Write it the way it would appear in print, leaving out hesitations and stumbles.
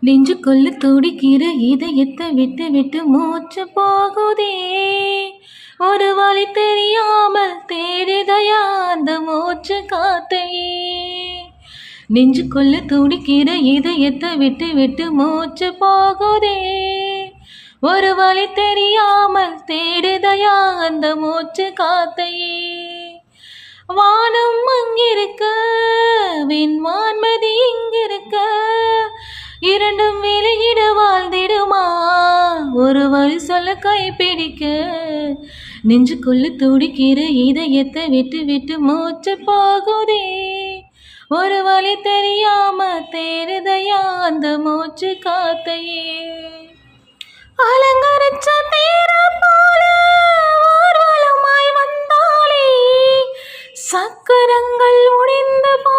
நெஞ்சுக்குள்ள துடிக்கிற இதயத்தை விட்டு விட்டு மூச்சு போகுதே. ஒரு வழி தெரியாமல் தேடுதையா அந்த மூச்சு காத்தையே. நெஞ்சுக்குள்ள துடிக்கிற இதயத்தை விட்டு விட்டு மூச்சு போகுதே. ஒரு வழி தெரியாமல் தேடுதையா அந்த மூச்சு காத்தையே. வானம் அங்கிருக்க விண்வான்மதி இங்கிருக்க இரண்டும் வெளியிட வாழ்ந்திடுமா ஒரு வழி சொல்ல கைப்பிடிக்க. நெஞ்சுக்குள்ள துடிக்கிற இதயத்தை விட்டு விட்டு மூச்சு போகுதே. ஒரு வழி தெரியாம தேடுதையா அந்த மூச்சு காத்தையே. அலங்கரிச்ச தீர போல ஊர்வலமாய் வந்தாலே சக்கரங்கள் முடிந்து போ